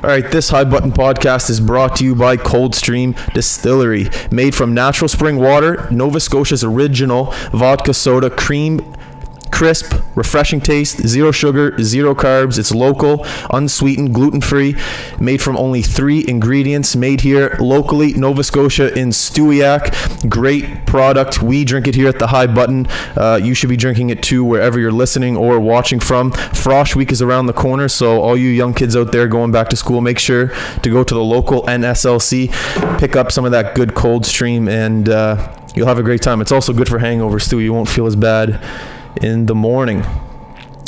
All right, this High Button podcast is brought to you by Coldstream Distillery. Made from natural spring water, Nova Scotia's original vodka soda, cream, crisp, refreshing taste, zero sugar, zero carbs. It's local, unsweetened, gluten-free, made from only 3 ingredients, made here locally, Nova Scotia in Stewiacke. Great product. We drink it here at the High Button. You should be drinking it too wherever you're listening or watching from. Frosh Week is around the corner, so all you young kids out there going back to school, make sure to go to the local NSLC, pick up some of that good Coldstream, and you'll have a great time. It's also good for hangovers too. You won't feel as bad in the morning.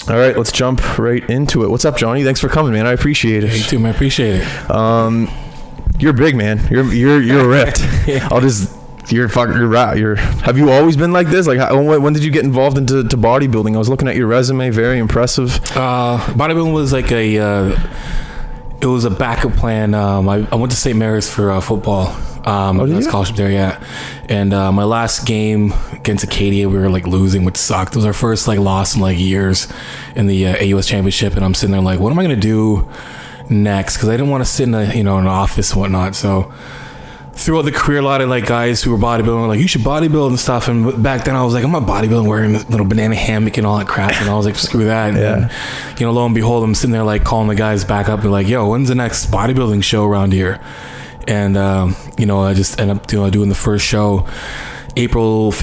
All right, let's jump right into it. What's up, Jonni? Thanks for coming, man. I appreciate it. Hey, too, man. I appreciate it. You're big, man. You're ripped. Have you always been like this? Like, when did you get involved into bodybuilding? I was looking at your resume. Very impressive. Bodybuilding was like it was a backup plan. I went to St. Mary's for football. That's scholarship there, yeah. And my last game against Acadia, we were like losing, which sucked. It was our first like loss in like years in the AUS championship, and I'm sitting there like, what am I gonna do next? Because I didn't want to sit in an office and whatnot. So throughout the career, a lot of like guys who were bodybuilding were like, you should bodybuild and stuff. And back then I was like, I'm not bodybuilding, wearing a little banana hammock and all that crap. And I was like, screw that. And then, lo and behold, I'm sitting there like calling the guys back up and like, yo, when's the next bodybuilding show around here? And I just ended up doing the first show April in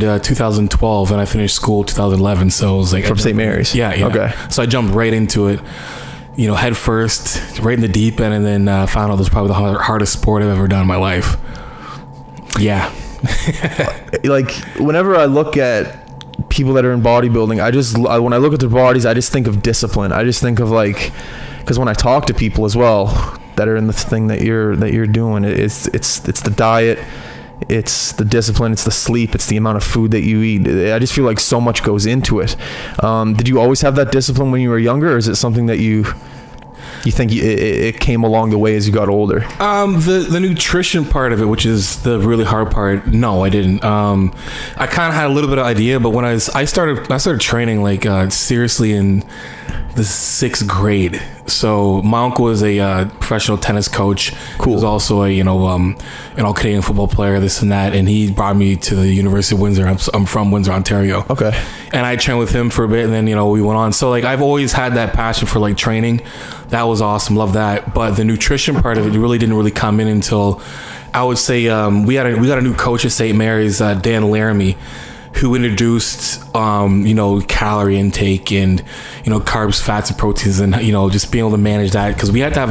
2012, and I finished school 2011. So it was like from St. Mary's. Yeah. Okay. So I jumped right into it, head first, right in the deep end, and then found out it was probably the hardest sport I've ever done in my life. Yeah. Like whenever I look at people that are in bodybuilding, when I look at their bodies, I just think of discipline. I just think of like, because when I talk to people as well that are in the thing that you're doing, it's the diet, it's the discipline, it's the sleep, it's the amount of food that you eat. I just feel like so much goes into it. Did you always have that discipline when you were younger, or is it something that you think it came along the way as you got older? The nutrition part of it, which is the really hard part, no, I didn't. I kind of had a little bit of idea, but when I started training like seriously in the 6th grade. So my uncle was a professional tennis coach. Cool. He was also a an all-Canadian football player, this and that, and he brought me to the University of Windsor. I'm from Windsor, Ontario. Okay. And I trained with him for a bit, and then we went on. So like I've always had that passion for like training. That was awesome. Love that. But the nutrition part of it didn't really come in until, I would say, we got a new coach at St. Mary's, Dan Laramie, who introduced calorie intake and carbs, fats, and proteins, and just being able to manage that, because we had to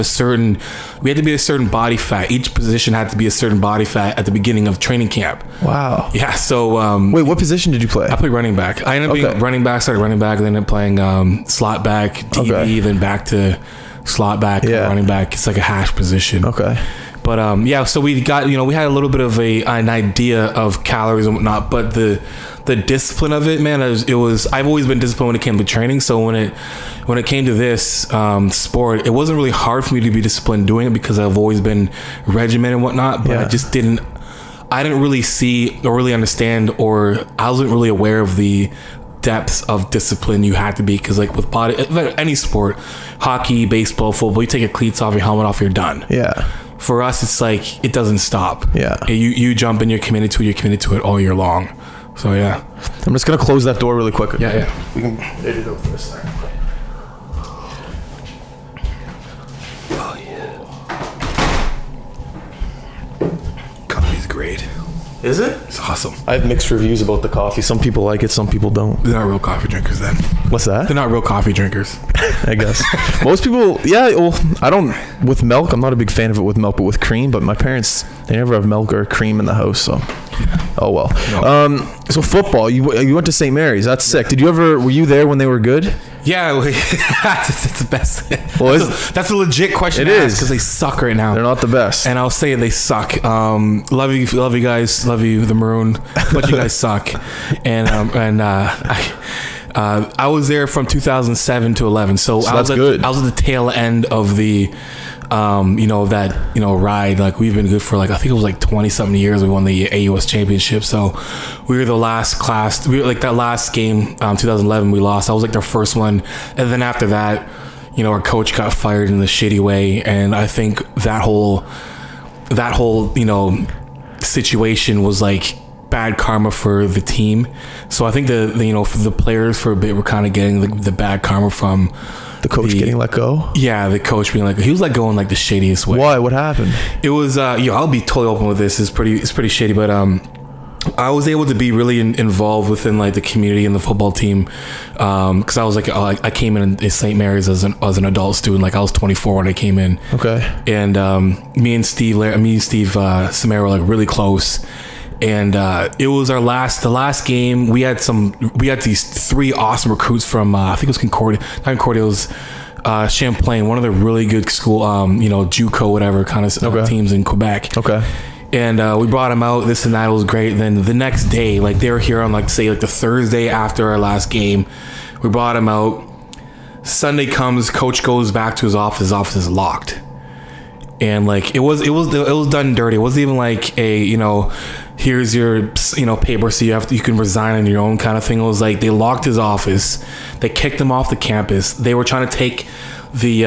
be a certain body fat. Each position had to be a certain body fat at the beginning of training camp. Wow. Yeah. So wait, what position did you play? I played running back. I ended up being running back. Started running back, then ended up playing slot back, DB, then back to slot back, running back. It's like a hash position. Okay. But so we got, we had a little bit of an idea of calories and whatnot, but the discipline of it, man, I've always been disciplined when it came to training. So when it came to this sport, it wasn't really hard for me to be disciplined doing it, because I've always been regimented and whatnot, but I didn't really see or really understand, or I wasn't really aware of the depths of discipline you had to be, because like with any sport, hockey, baseball, football, you take your cleats off, your helmet off, you're done. Yeah. For us, it's like it doesn't stop. Yeah. You jump in, you're committed to it all year long. So yeah. I'm just gonna close that door really quick. Yeah. We can edit it out for a second. Oh yeah. Coffee's great. Is it? It's awesome. I have mixed reviews about the coffee. Some people like it, some people don't. They're not real coffee drinkers then. What's that? They're not real coffee drinkers. I guess. Most people, I don't, with milk, I'm not a big fan of it with milk, but with cream. But my parents, they never have milk or cream in the house, so. Oh well. No. So football, you went to St. Mary's. That's sick. Were you there when they were good? Yeah, that's the best. Well, that's a legit question. It is, because they suck right now. They're not the best, and I'll say they suck. Love you guys. Love you, the Maroon. But you guys suck. And I was there from 2007 to 11. So I was at the tail end of the ride. Like we've been good for like, I think it was like 20 something years. We won the AUS championship. So we were the last class. We were like that last game, 2011 we lost. I was like their first one. And then after that, our coach got fired in the shitty way. And I think that whole situation was like bad karma for the team. So I think for the players for a bit were kind of getting the bad karma from the coach getting let go. Yeah, the coach being like, he was let go in like the shadiest way. Why? What happened? It was I'll be totally open with this. It's pretty shady, but I was able to be really involved within like the community and the football team, because I was like, I came in St. Mary's as an adult student. Like I was 24 when I came in. Okay. And me and Steve Samara were like really close. And it was the last game. We had these 3 awesome recruits from I think it was Concordia. Not Concordia, it was Champlain, one of the really good school, JUCO whatever kind of teams in Quebec. Okay. And we brought them out. This and that, it was great. And then the next day, like they were here on like say like the Thursday after our last game, we brought them out. Sunday comes, coach goes back to his office. His office is locked. And like it was done dirty. It wasn't even like a here's your paper so you can resign on your own kind of thing. It was like they locked his office, they kicked him off the campus. They were trying to take the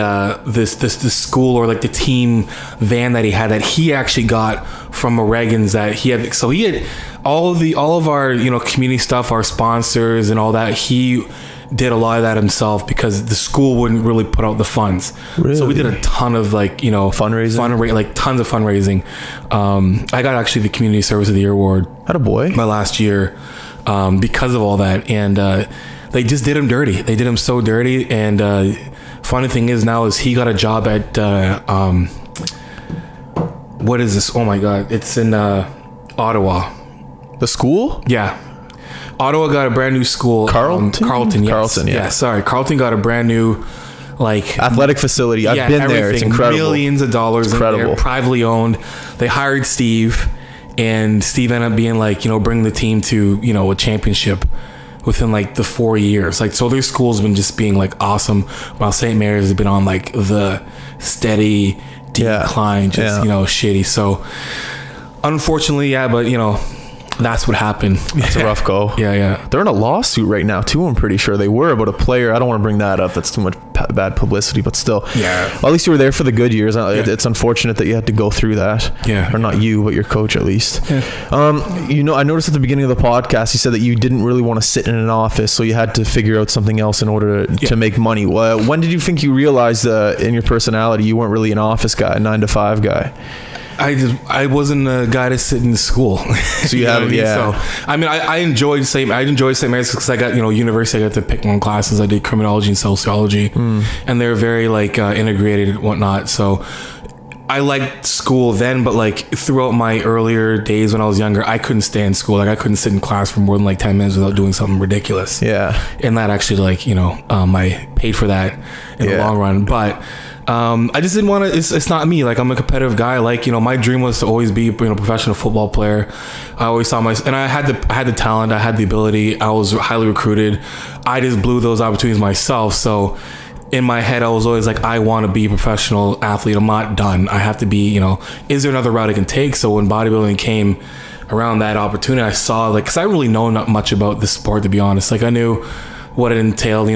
school or like the team van that he actually got from Oregon's that he had. So he had all of our community stuff, our sponsors and all that. He did a lot of that himself because the school wouldn't really put out the funds. Really? So we did a ton of fundraising, like tons of fundraising. I got actually the Community Service of the Year award. Attaboy. My last year, because of all that. And they just did him dirty. They did him so dirty. And funny thing is he got a job at what is this? Oh my God. It's in Ottawa. The school? Yeah. Ottawa got a brand new school. Carleton, yes. Carleton, yeah. Sorry. Carleton got a brand new, like... athletic facility. I've been there. It's incredible. Millions of dollars. Incredible. In there, privately owned. They hired Steve, and Steve ended up being like, bring the team to, a championship within like the 4 years. Like, so their school's been just being like awesome, while St. Mary's has been on like the steady decline, shitty. So unfortunately, but that's what happened. That's a rough go. Yeah. They're in a lawsuit right now too. I'm pretty sure they were about a player. I don't want to bring that up. That's too much bad publicity, but still. Yeah. Well, at least you were there for the good years. It's unfortunate that you had to go through that. Yeah. Or not you, but your coach at least. Yeah. I noticed at the beginning of the podcast, you said that you didn't really want to sit in an office, so you had to figure out something else in order to make money. When did you think you realized in your personality you weren't really an office guy, a 9-to-5 guy? I wasn't a guy to sit in school. So you have, So I enjoyed St. Mary's because I got university. I got to pick my own classes. I did criminology and sociology, and they're very like integrated and whatnot. So I liked school then, but like throughout my earlier days when I was younger, I couldn't stand school. Like I couldn't sit in class for more than like 10 minutes without doing something ridiculous. Yeah, and that actually I paid for that in the long run, but. I just didn't want to. It's not me. Like I'm a competitive guy. Like my dream was to always be a professional football player. I always saw and I had the talent. I had the ability. I was highly recruited. I just blew those opportunities myself. So in my head, I was always like, I want to be a professional athlete. I'm not done. I have to be. Is there another route I can take? So when bodybuilding came around that opportunity, I saw because I really know not much about the sport, to be honest. Like I knew what it entailed,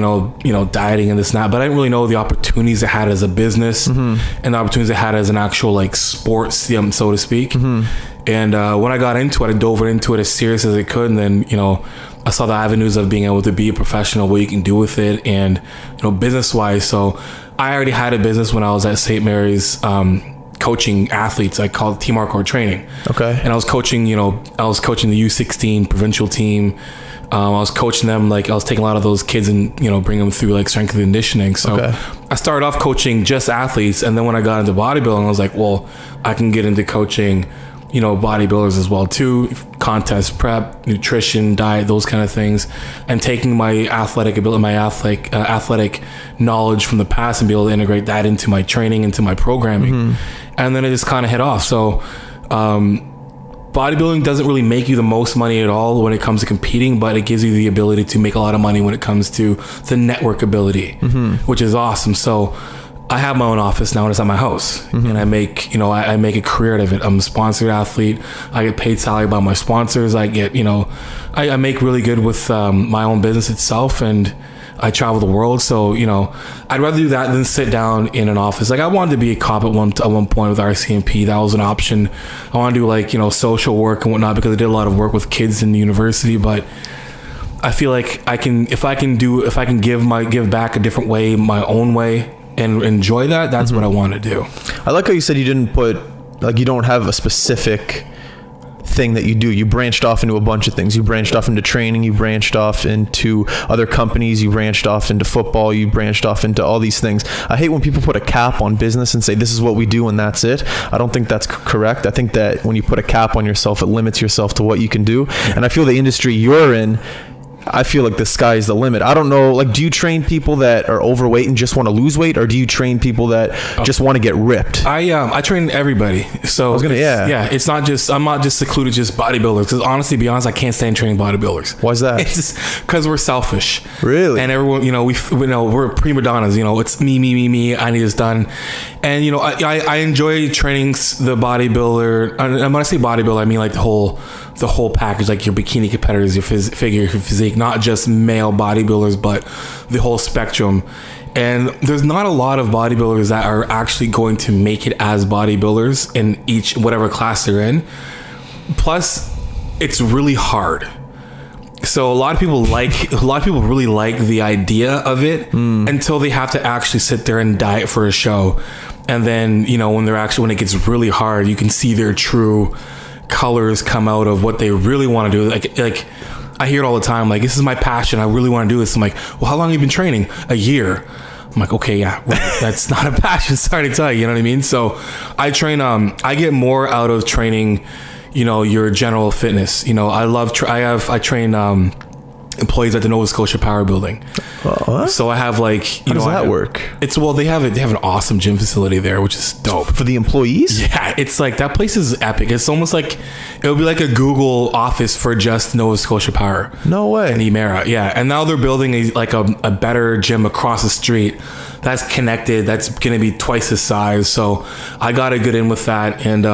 dieting and this and that, but I didn't really know the opportunities it had as a business and the opportunities it had as an actual like sports, so to speak. And when I got into it, I dove into it as serious as I could, and then I saw the avenues of being able to be a professional, what you can do with it, and business wise. So I already had a business when I was at St. Mary's, coaching athletes. I called it Team Hardcore Training. Okay. And I was coaching, the U16 provincial team. I was coaching them, like I was taking a lot of those kids and bring them through like strength and conditioning. So I started off coaching just athletes, and then when I got into bodybuilding, I was like, well, I can get into coaching bodybuilders as well too, contest prep, nutrition, diet, those kind of things, and taking my athletic ability, my athletic knowledge from the past and be able to integrate that into my training, into my programming. And then it just kind of hit off. So bodybuilding doesn't really make you the most money at all when it comes to competing, but it gives you the ability to make a lot of money when it comes to the network ability, which is awesome. So I have my own office now and it's at my house, and I make, you know, I make a career out of it. I'm a sponsored athlete. I get paid salary by my sponsors. I get, you know, I make really good with my own business itself, and I travel the world. So, you know, I'd rather do that than sit down in an office. Like, I wanted to be a cop at one point with RCMP. That was an option. I want to do, like, you know, social work and whatnot, because I did a lot of work with kids in the university. But I feel like if I can give back a different way, my own way, and enjoy that, that's what I want to do. I like how you said you didn't put, like, you don't have a specific thing that you do. You branched off into a bunch of things. You branched off into training, you branched off into other companies, you branched off into football, you branched off into all these things. I hate when people put a cap on business and say this is what we do and that's it. I don't think that's correct. I think that when you put a cap on yourself, it limits yourself to what you can do. And I feel the industry you're in, I feel like the sky is the limit. I don't know, like, do you train people that are overweight and just want to lose weight, or do you train people that just want to get ripped? I train everybody. So it's not just, I'm not just secluded just bodybuilders, because honestly, to be honest, I can't stand training bodybuilders. Why is that? It's just because we're selfish. Really? And everyone, you know, we're prima donnas. You know, it's me. I need this done. And, you know, I enjoy training the bodybuilder. And when I say bodybuilder, I mean like the whole package, like your bikini competitors, your figure, your physique, not just male bodybuilders, but the whole spectrum. And there's not a lot of bodybuilders that are actually going to make it as bodybuilders in whatever class they're in. Plus, it's really hard. So a lot of people really like the idea of it until they have to actually sit there and diet for a show. And then, you know, when it gets really hard, you can see their true colors come out of what they really want to do. Like I hear it all the time, like, this is my passion, I really want to do this. I'm like, well, how long have you been training? A year. I'm like, okay, yeah, well, that's not a passion, sorry to tell you, you know what I mean? So I train, I get more out of training, you know, your general fitness. You know, I train employees at the Nova Scotia Power Building. So I have, like, how does that work? They have an awesome gym facility there, which is dope for the employees. Yeah, it's like, that place is epic. It's almost like it would be like a Google office for just Nova Scotia Power. No way. And Emera, yeah. And now they're building a better gym across the street that's connected. That's gonna be twice the size. So I gotta get in with that. And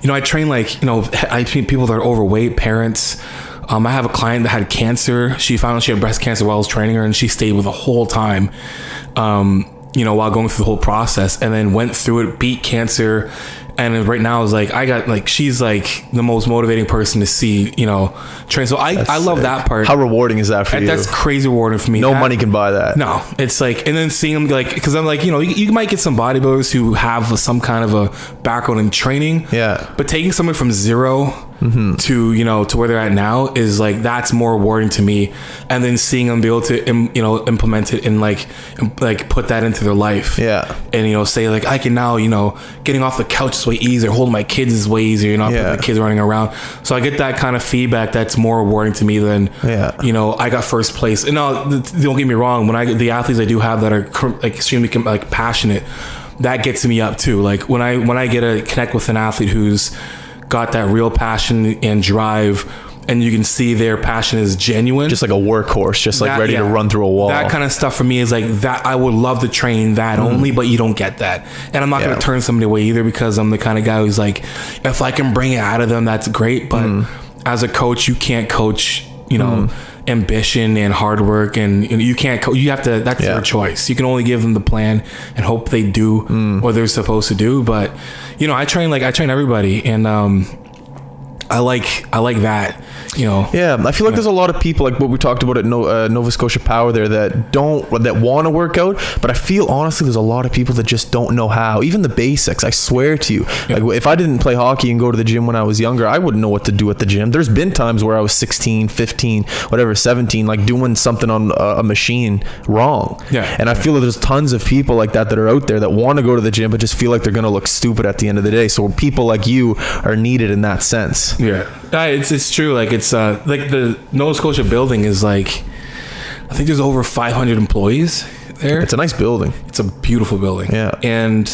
you know, I train, like, you know, I train people that are overweight, parents. I have a client that had cancer. She found out she had breast cancer while I was training her, and she stayed with the whole time, you know, while going through the whole process, and then went through it, beat cancer. And right now, she's like the most motivating person to see, you know, train. So I love that part. How rewarding is that for you? That's crazy rewarding for me. No money can buy that. No, it's like, and then seeing them, like, because I'm like, you know, you might get some bodybuilders who have some kind of a background in training. Yeah. But taking someone from zero to, you know, to where they're at now is like, that's more rewarding to me. And then seeing them be able to, you know, implement it and like put that into their life. Yeah. And, you know, say, like, I can now, you know, getting off the couch is way easier. Holding my kids is way easier. You know, the kids running around. So I get that kind of feedback that's more rewarding to me than, you know, I got first place. And no, don't get me wrong. When the athletes I do have that are like extremely like passionate, that gets me up too. Like when I get to connect with an athlete who's got that real passion and drive, and you can see their passion is genuine, just like a workhorse, just like ready to run through a wall. That kind of stuff for me is like that. I would love to train that only, but you don't get that. And I'm not going to turn somebody away either, because I'm the kind of guy who's like, if I can bring it out of them, that's great. But as a coach, you can't coach, you know, ambition and hard work, and you can't you have to, that's their choice. You can only give them the plan and hope they do what they're supposed to do. But, you know, I train everybody, and I like that, you know. Yeah, I feel like there's a lot of people, like what we talked about at Nova Scotia Power there, that want to work out, but I feel honestly there's a lot of people that just don't know how, even the basics. I swear to you, like if I didn't play hockey and go to the gym when I was younger, I wouldn't know what to do at the gym. There's been times where I was 16, 15, whatever, 17, like doing something on a machine wrong. And I feel like there's tons of people like that are out there that want to go to the gym but just feel like they're gonna look stupid at the end of the day. So people like you are needed in that sense. It's true. Like it's like the Nova Scotia building is like, I think there's over 500 employees there. It's a nice building. It's a beautiful building. Yeah. And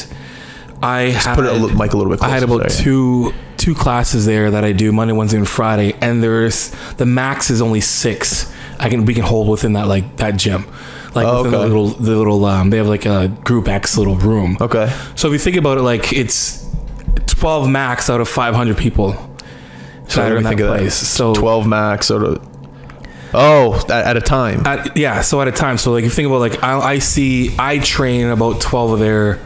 I just put it mic a little bit closer. I had about two classes there that I do Monday, Wednesday, and Friday, and there's the max is only 6 we can hold within that gym. Like within the little they have like a group X little room. Okay. So if you think about it, like it's 12 max out of 500 people that are in that place. So 12 max out of at a time. So at a time. So like if you think about like I train about 12 of their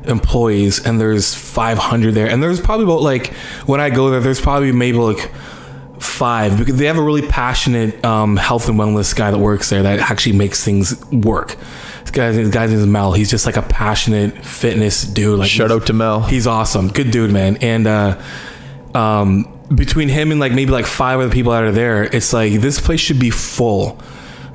employees, and there's 500 there, and there's probably about like when I go there's probably maybe like 5, because they have a really passionate health and wellness guy that works there that actually makes things work. This guy's name is Mel. He's just like a passionate fitness dude. Like, shout out to Mel. He's awesome. Good dude, man. And between him and like maybe like 5 other people that are there, it's like this place should be full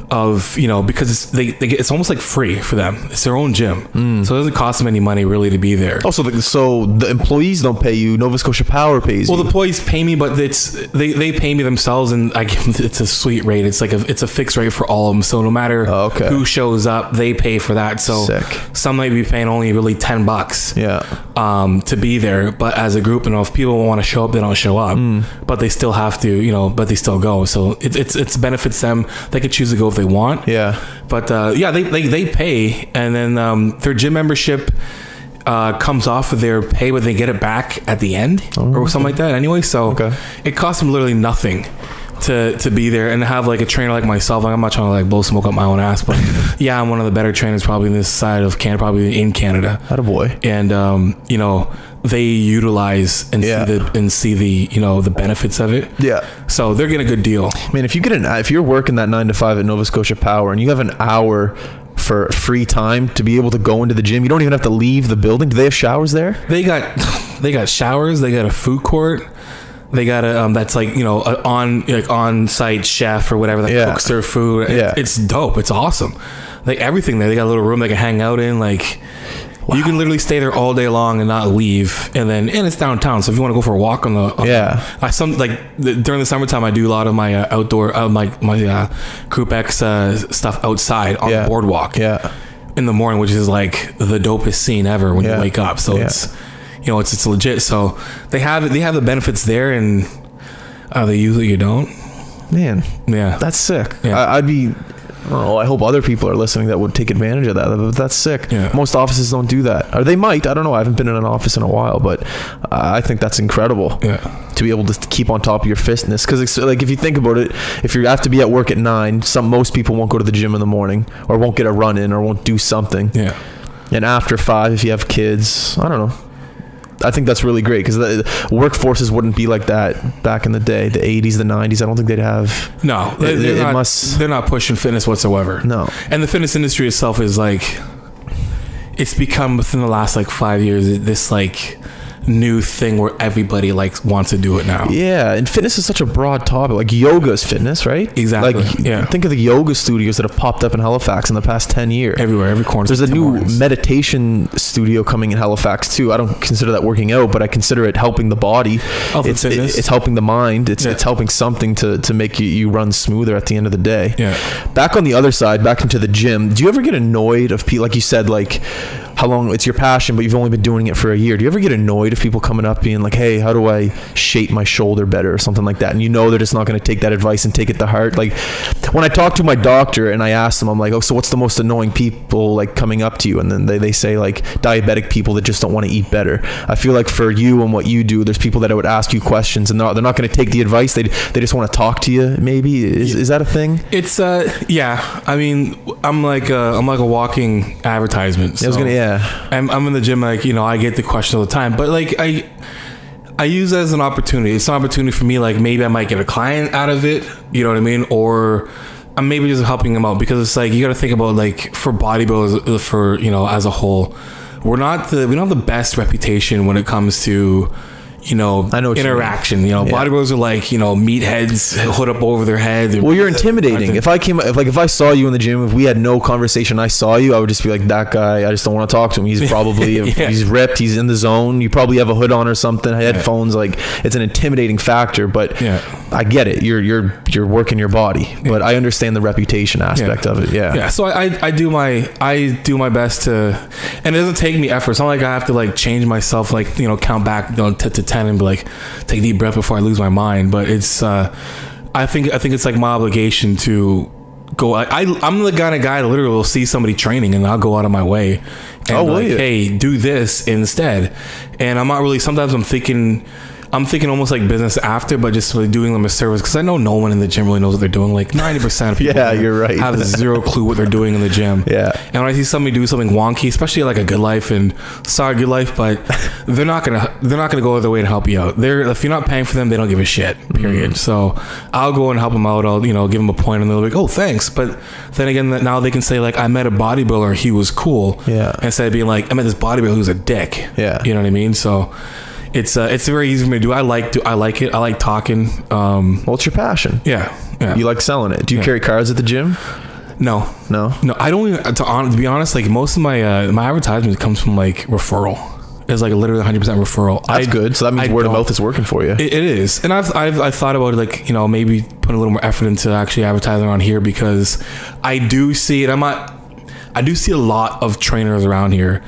of, because it's almost like free for them. It's their own gym, so it doesn't cost them any money really to be there. Also, so the employees don't pay you. Nova Scotia Power pays you. Well, the employees pay me, but they pay me themselves, and I give them, it's a sweet rate. It's like it's a fixed rate for all of them. So no matter who shows up, they pay for that. So sick. Some might be paying only really $10. Yeah. To be there, but as a group, if people want to show up, they don't show up, but they still have to, but they still go. So it's benefits them. They could choose to go if they want. Yeah. But they pay, and then their gym membership comes off of their pay, but they get it back at the end or something like that anyway. So it costs them literally nothing to be there and have like a trainer like myself. Like, I'm not trying to like blow smoke up my own ass, but yeah, I'm one of the better trainers probably in this side of Canada, probably in Canada. Attaboy. And they utilize and see the benefits of it. Yeah. So they're getting a good deal. I mean, if you're working that 9 to 5 at Nova Scotia Power and you have an hour for free time to be able to go into the gym, you don't even have to leave the building. Do they have showers there? They got showers. They got a food court. They got a that's like on-site chef or whatever that cooks their food. It's dope. It's awesome. Like everything there. They got a little room they can hang out in. Like you can literally stay there all day long and not leave. And it's downtown. So if you want to go for a walk during the summertime, I do a lot of my outdoor my Group X stuff outside on the boardwalk. Yeah. In the morning, which is like the dopest scene ever when you wake up. So it's legit. So they have the benefits there, and they use it. You don't, man. Yeah, that's sick. Yeah. I hope other people are listening that would take advantage of that. But that's sick. Yeah. Most offices don't do that, or they might. I don't know. I haven't been in an office in a while, but I think that's incredible. Yeah. To be able to keep on top of your fitness, because it's like, if you think about it, if you have to be at work at 9, most people won't go to the gym in the morning, or won't get a run in, or won't do something. Yeah. And after 5, if you have kids, I don't know. I think that's really great, because the workforces wouldn't be like that back in the day, the 80s, the 90s. I don't think they'd have. No, they're not pushing fitness whatsoever. No. And the fitness industry itself is like, it's become within the last like 5 years this like new thing where everybody like wants to do it now. Yeah, and fitness is such a broad topic. Like yoga is fitness, right? Exactly. Like think of the yoga studios that have popped up in Halifax in the past 10 years. Everywhere, every corner. There's a new meditation studio coming in Halifax too. I don't consider that working out, but I consider it helping the body. It's helping the mind. It's helping something to make you run smoother at the end of the day. Yeah. Back on the other side, back into the gym. Do you ever get annoyed of people, like you said, like how long it's your passion, but you've only been doing it for a year? Do you ever get annoyed of people coming up being like, hey, how do I shape my shoulder better or something like that? And they're just not going to take that advice and take it to heart. Like when I talk to my doctor and I ask them, I'm like, oh, so what's the most annoying people like coming up to you? And then they say like diabetic people that just don't want to eat better. I feel like for you and what you do, there's people that I would ask you questions and they're not going to take the advice. They just want to talk to you. Maybe is that a thing? It's yeah. I mean, I'm like a walking advertisement. So. I'm in the gym, like, I get the question all the time, but like I use it as an opportunity. It's an opportunity for me, like maybe I might get a client out of it, you know what I mean? Or I'm maybe just helping them out, because it's like, you got to think about like for bodybuilders, for, as a whole, we don't have the best reputation when it comes to, interaction. Bodybuilders are like, meatheads, hood up over their head. Well, you're intimidating. If I saw you in the gym, if we had no conversation, I saw you, I would just be like, that guy, I just don't want to talk to him. He's probably he's ripped, he's in the zone. You probably have a hood on or something, headphones. Like it's an intimidating factor. But I get it. You're working your body, but I understand the reputation aspect of it. Yeah. So I do my best to, and it doesn't take me effort. It's not like I have to like change myself, like count back to 10 and be like, take a deep breath before I lose my mind. But it's I think it's like my obligation to go. I'm the kind of guy that literally will see somebody training and I'll go out of my way and be like, hey, do this instead. And I'm not really. Sometimes I'm thinking almost like business after, but just really doing them a service, because I know no one in the gym really knows what they're doing. Like 90% of people you're right. have zero clue what they're doing in the gym. Yeah. And when I see somebody do something wonky, especially like a Good Life, and sorry, Good Life, but they're not gonna go out of their way to help you out. If you're not paying for them, they don't give a shit. Period. So I'll go and help them out. I'll give them a point, and they're like, oh, thanks. But then again, now they can say like, I met a bodybuilder, he was cool. Yeah. Instead of being like, I met this bodybuilder who's a dick. Yeah. You know what I mean? So it's very easy for me to do. I like it. I like talking. Well, it's your passion. Yeah. You like selling it. Do you carry cards at the gym? No. I don't even. To be honest, like most of my my advertisement comes from like referral. It's like literally 100% referral. That's good. So that means word of mouth is working for you. It is, and I've thought about it, like maybe put a little more effort into actually advertising around here, because I do see it. I do see a lot of trainers around here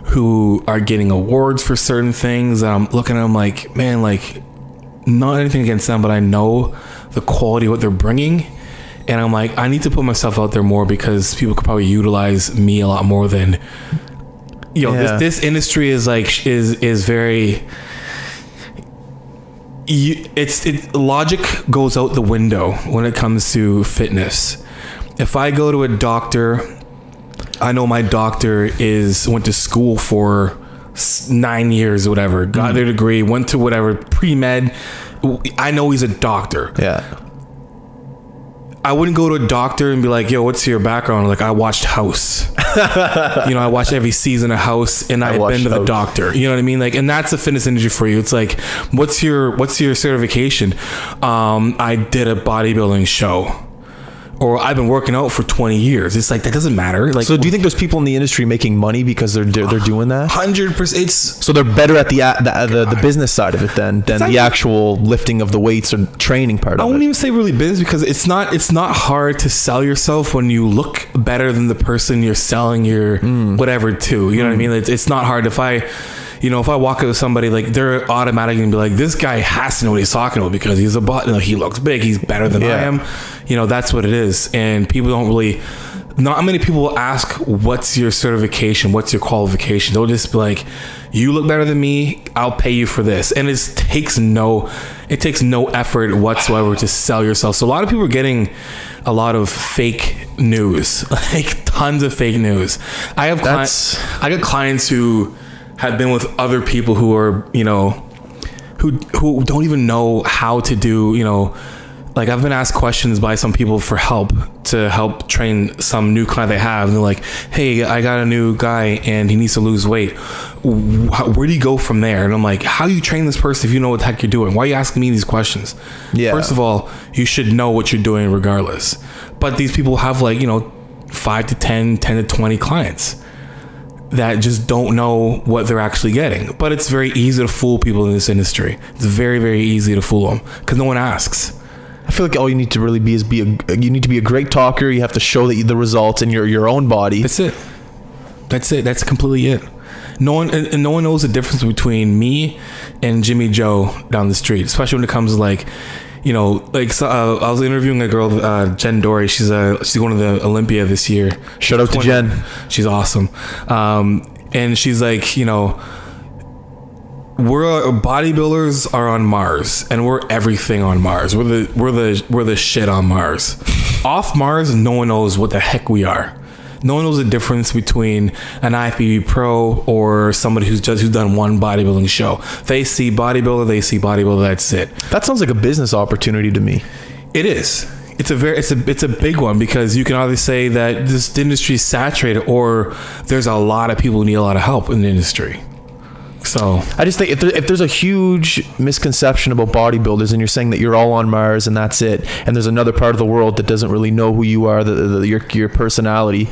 who are getting awards for certain things, and I'm looking at them like, man, like, not anything against them, but I know the quality of what they're bringing, and I'm like, I need to put myself out there more, because people could probably utilize me a lot more than, this industry is like, is very, logic goes out the window when it comes to fitness. If I go to a doctor, I know my doctor went to school for 9 years or whatever, got their degree, went to whatever, pre-med. I know he's a doctor. Yeah. I wouldn't go to a doctor and be like, yo, what's your background? Like, I watched House. I watched every season of House, and I've been to the doctor. You know what I mean? Like, and that's the fitness industry for you. It's like, what's your certification? I did a bodybuilding show. Or I've been working out for 20 years. It's like, that doesn't matter. Like, so do you think there's people in the industry making money because they're doing that? 100%. So they're better at the business side of it than the actual lifting of the weights or training part of it. I wouldn't even say really business, because it's not hard to sell yourself when you look better than the person you're selling your whatever to. You know what I mean? It's not hard. If I walk up to somebody, like, they're automatically gonna be like, this guy has to know what he's talking about, because he's he looks big, he's better than I am. That's what it is. And people don't really, not many people will ask, what's your certification? What's your qualification? They'll just be like, you look better than me, I'll pay you for this. And it takes no effort whatsoever to sell yourself. So a lot of people are getting a lot of fake news, like tons of fake news. I got clients who have been with other people who are, who don't even know how to do, like, I've been asked questions by some people for help to help train some new client they have. And they're like, hey, I got a new guy and he needs to lose weight. Where do you go from there? And I'm like, how do you train this person if you know what the heck you're doing? Why are you asking me these questions? Yeah. First of all, you should know what you're doing regardless. But these people have 5 to 10 to 20 clients that just don't know what they're actually getting. But it's very easy to fool people in this industry. It's very, very easy to fool them because no one asks. I feel like all you need to really be is you need to be a great talker. You have to show the results in your own body. That's it. That's completely it. No one knows the difference between me and Jimmy Joe down the street, especially when it comes to I was interviewing a girl, Jen Dory. She's going to the Olympia this year. Shout out to Jen. She's awesome. And she's like, bodybuilders are on Mars, and we're everything on Mars. We're the shit on Mars. Off Mars, no one knows what the heck we are. No one knows the difference between an IFBB pro or somebody who's done one bodybuilding show. They see bodybuilder, that's it. That sounds like a business opportunity to me. It is. It's a big one, because you can either say that this industry is saturated, or there's a lot of people who need a lot of help in the industry. So I just think if there's a huge misconception about bodybuilders, and you're saying that you're all on Mars and that's it, and there's another part of the world that doesn't really know who you are, your personality,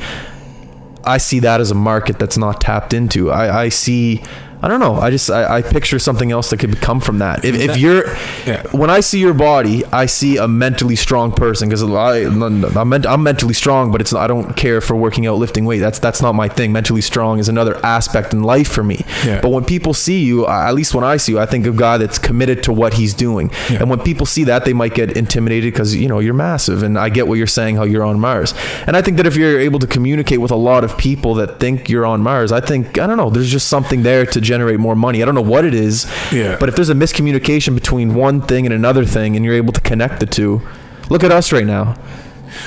I see that as a market that's not tapped into. I see I don't know. I picture something else that could come from that. If you're, when I see your body, I see a mentally strong person, because I'm mentally strong, but I don't care for working out, lifting weight. That's not my thing. Mentally strong is another aspect in life for me. Yeah. But when people see you, at least when I see you, I think of a guy that's committed to what he's doing. Yeah. And when people see that, they might get intimidated because, you're massive. And I get what you're saying, how you're on Mars. And I think that if you're able to communicate with a lot of people that think you're on Mars, I don't know, there's just something there to generate more money. I don't know what it is, but if there's a miscommunication between one thing and another thing, and you're able to connect the two, look at us right now.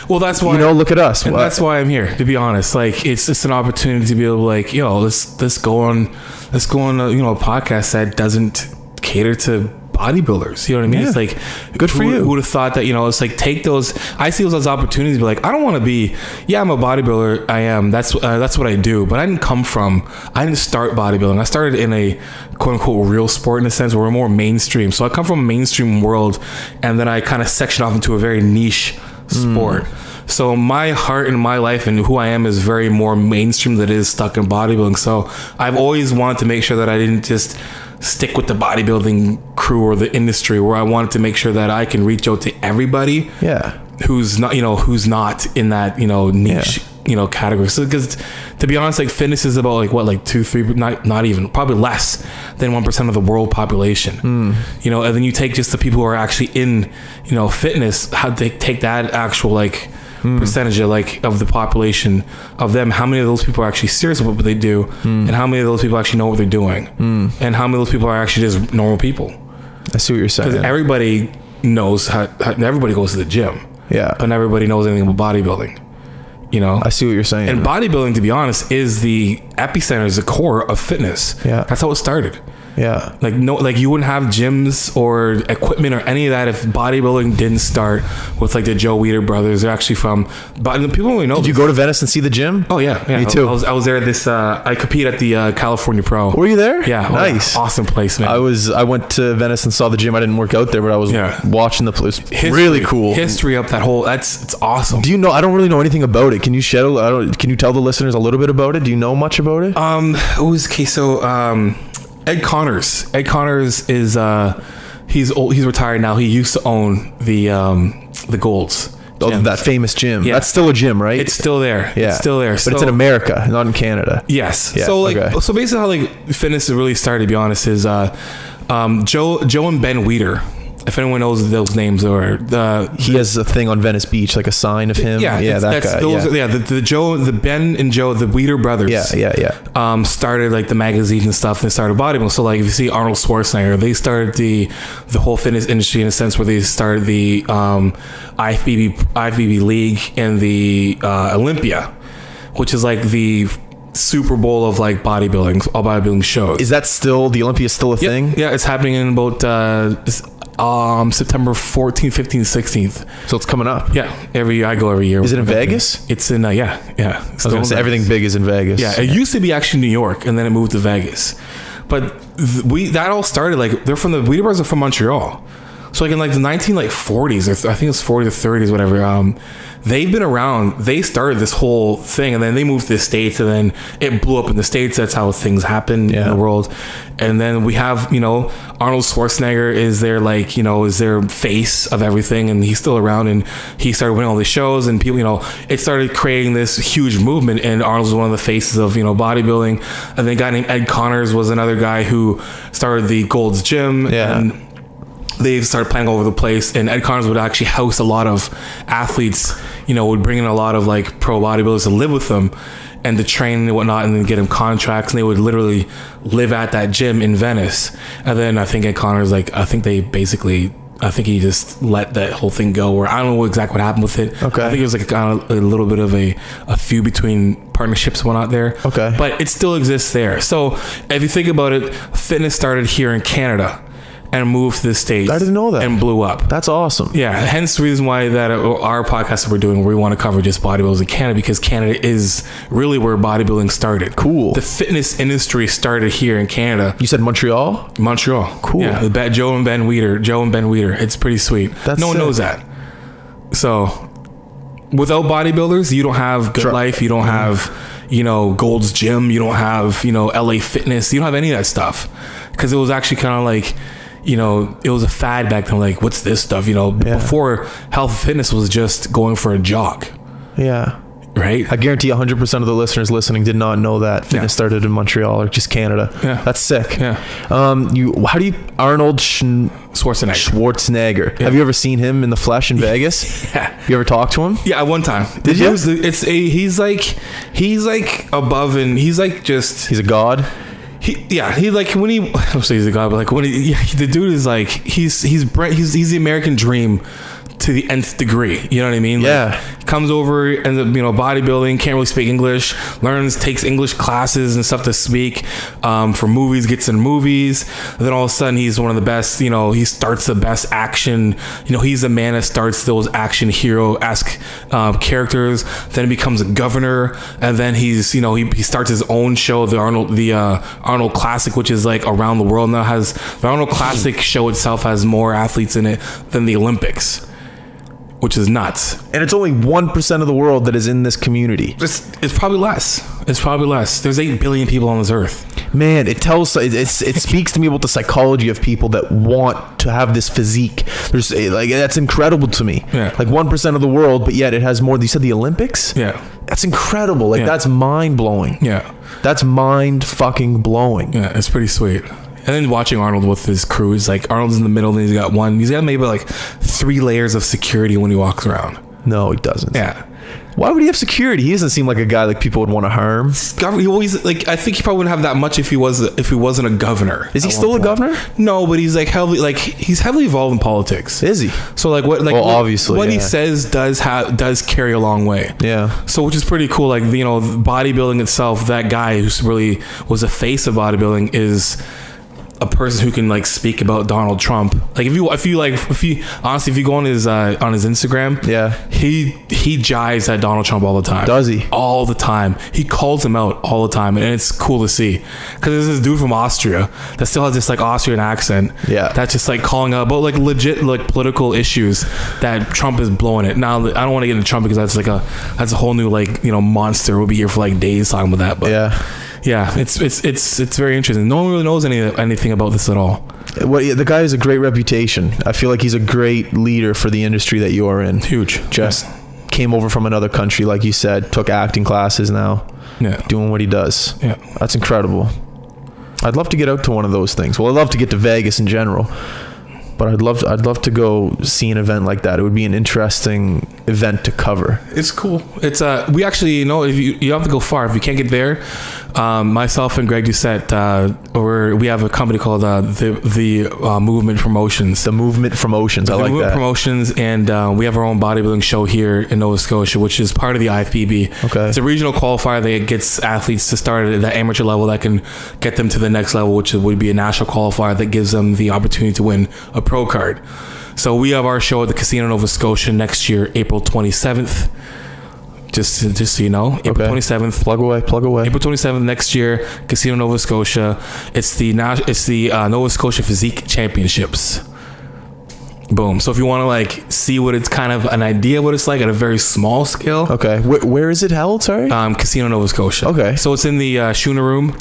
Well, that's why look at us. And that's why I'm here, to be honest. Like, it's just an opportunity to be able to, like, let's go on a podcast that doesn't cater to bodybuilders. You know what I mean? Yeah. It's like, good for you. Who would have thought that, it's like, take those, I see those as opportunities to be like, I don't want to be, I'm a bodybuilder. I am. That's what I do. But I didn't start bodybuilding. I started in a quote unquote real sport, in a sense where we're more mainstream. So I come from a mainstream world, and then I kind of section off into a very niche sport. So my heart and my life and who I am is very more mainstream than it is stuck in bodybuilding. So I've always wanted to make sure that I didn't just stick with the bodybuilding crew or the industry, where I wanted to make sure that I can reach out to everybody who's not in that, niche, category. So, because to be honest, like, fitness is about like 2-3, not even, probably less than 1% of the world population. And then you take just the people who are actually in, fitness, how they take that actual percentage of the population of them, how many of those people are actually serious about what they do, and how many of those people actually know what they're doing, and how many of those people are actually just normal people. I see what you're saying. Because everybody knows how everybody goes to the gym, but everybody knows anything about bodybuilding. I see what you're saying. And bodybuilding, to be honest, is the epicenter, is the core of fitness. That's how it started. You wouldn't have gyms or equipment or any of that if bodybuilding didn't start with the Joe Weider brothers. They're actually from, but people don't really know. Did you go to Venice and see the gym? Oh yeah. Me too. I was there I compete at the California Pro. Were you there? Yeah. Nice. Awesome place, man. I went to Venice and saw the gym. I didn't work out there, but I was watching the place. Really cool. History up that whole, it's awesome. Do you know, I don't really know anything about it. Can you can you tell the listeners a little bit about it? Do you know much about it? Ed Connors. Ed Connors is he's old. He's retired now. He used to own the Golds. That famous gym. Yeah. That's still a gym, right? It's still there. Yeah. It's still there. But it's in America, not in Canada. Yes. Yeah. So basically how fitness really started, to be honest, is Joe and Ben Weider. If anyone knows those names, or he has a thing on Venice Beach, like a sign of him. That guy. The Ben and Joe, the Weider brothers. Started the magazines and stuff, and they started bodybuilding. So if you see Arnold Schwarzenegger, they started the whole fitness industry in a sense, where they started the IFBB League and the Olympia, which is the Super Bowl of bodybuilding, all bodybuilding shows. Is that still, the Olympia is still a thing? Yeah, it's happening in about September 14th, 15th, 16th. So it's coming up. Yeah, I go every year. Is it in Vegas? It's in I was gonna say everything big is in Vegas. Yeah, it used to be actually New York, and then it moved to Vegas. But that all started they're from the Weider brothers are from Montreal. So in the 1940s, or I think it's 40s or 30s, whatever. They've been around. They started this whole thing, and then they moved to the States, and then it blew up in the States. That's how things happen in the world. And then we have, Arnold Schwarzenegger is their is their face of everything, and he's still around, and he started winning all these shows, and people, it started creating this huge movement, and Arnold was one of the faces of, bodybuilding. And then a guy named Ed Connors was another guy who started the Gold's Gym. And they've started playing all over the place, and Ed Connors would actually house a lot of athletes, would bring in a lot of pro bodybuilders to live with them and to train and whatnot, and then get them contracts, and they would literally live at that gym in Venice. And then I think Ed Connors, I think he just let that whole thing go, or I don't know exactly what happened with it. Okay. I think it was kind of a little bit of a feud between partnerships and whatnot there. Okay. But it still exists there. So if you think about it, fitness started here in Canada and moved to the States. I didn't know that. And blew up. That's awesome. Yeah. Hence the reason why that our podcast that we're doing, we want to cover just bodybuilders in Canada, because Canada is really where bodybuilding started. Cool. The fitness industry started here in Canada. You said Montreal? Montreal. Cool. Yeah. Joe and Ben Weider. It's pretty sweet. No one knows that. So without bodybuilders, you don't have good life. You don't have, Gold's Gym. You don't have, LA Fitness. You don't have any of that stuff. Because it was actually kind of like, it was a fad back then. Like, what's this stuff? Before health and fitness was just going for a jog. Yeah. Right? I guarantee 100% of the listeners listening did not know that fitness started in Montreal or just Canada. Yeah. That's sick. Yeah. How do you Arnold Schwarzenegger. Yeah. Have you ever seen him in the flesh in Vegas? Yeah. You ever talked to him? Yeah, one time. Did you? He's like above, and he's like just. He's a god. He like when he. I'll say he's a god, but like when the dude is like he's the American dream to the nth degree. You know what I mean? Yeah. Like, comes over, ends up, bodybuilding, can't really speak English, takes English classes and stuff to speak for movies, gets in movies. And then all of a sudden he's one of the best, he starts the best action. He's the man that starts those action hero-esque characters. Then he becomes a governor. And then he starts his own show, the Arnold Classic, which is like around the world now. The Arnold Classic show itself has more athletes in it than the Olympics, which is nuts. And it's only 1% of the world that is in this community. It's probably less. There's 8 billion people on this earth. Man, it speaks to me about the psychology of people that want to have this physique. That's incredible to me. Yeah. Like 1% of the world, but yet it has more. You said the Olympics? Yeah. That's incredible. That's mind blowing. Yeah. That's mind fucking blowing. Yeah, it's pretty sweet. And then watching Arnold with his crew, is like Arnold's in the middle, and he's got maybe like 3 layers of security when he walks around. No, he doesn't. Yeah. Why would he have security? He doesn't seem like a guy like people would want to harm. I think he probably wouldn't have that much if he wasn't a governor. Is he still a governor? No, but he's he's heavily involved in politics. Is he? So obviously what he says does carry a long way. Yeah. So which is pretty cool. Like, bodybuilding itself, that guy who's really was a face of bodybuilding is a person who can like speak about Donald Trump. Like if you honestly, if you go on his Instagram, yeah, he jives at Donald Trump all the time. Does he? All the time. He calls him out all the time, and it's cool to see, because there's this dude from Austria that still has this like Austrian accent. Yeah, that's just like calling out about like legit like political issues that Trump is blowing it. Now I don't want to get into Trump because that's a whole new like monster. We'll be here for like days talking about that. But yeah, it's very interesting. No one really knows anything about this at all. Well, the guy has a great reputation. I feel like he's a great leader for the industry that you are in. Huge. Just came over from another country, like you said, took acting classes now. Yeah. Doing what he does. Yeah. That's incredible. I'd love to get out to one of those things. Well, I'd love to get to Vegas in general, but I'd love to go see an event like that. It would be an interesting event to cover. It's cool. It's we actually, if you don't have to go far. If you can't get there, myself and Greg Doucette, we have a company called the Movement Promotions. The Movement Promotions. I like that. Movement Promotions, and we have our own bodybuilding show here in Nova Scotia, which is part of the IFBB. Okay. It's a regional qualifier that gets athletes to start at that amateur level that can get them to the next level, which would be a national qualifier that gives them the opportunity to win a pro card. So we have our show at the Casino Nova Scotia next year, April 27th. Just so you know, April 27th. Plug away. April 27th next year, Casino Nova Scotia. It's the Nova Scotia Physique Championships. Boom. So if you want to like see what it's kind of an idea of what it's like at a very small scale. Okay. Where is it held? Sorry. Casino Nova Scotia. Okay. So it's in the Schooner Room.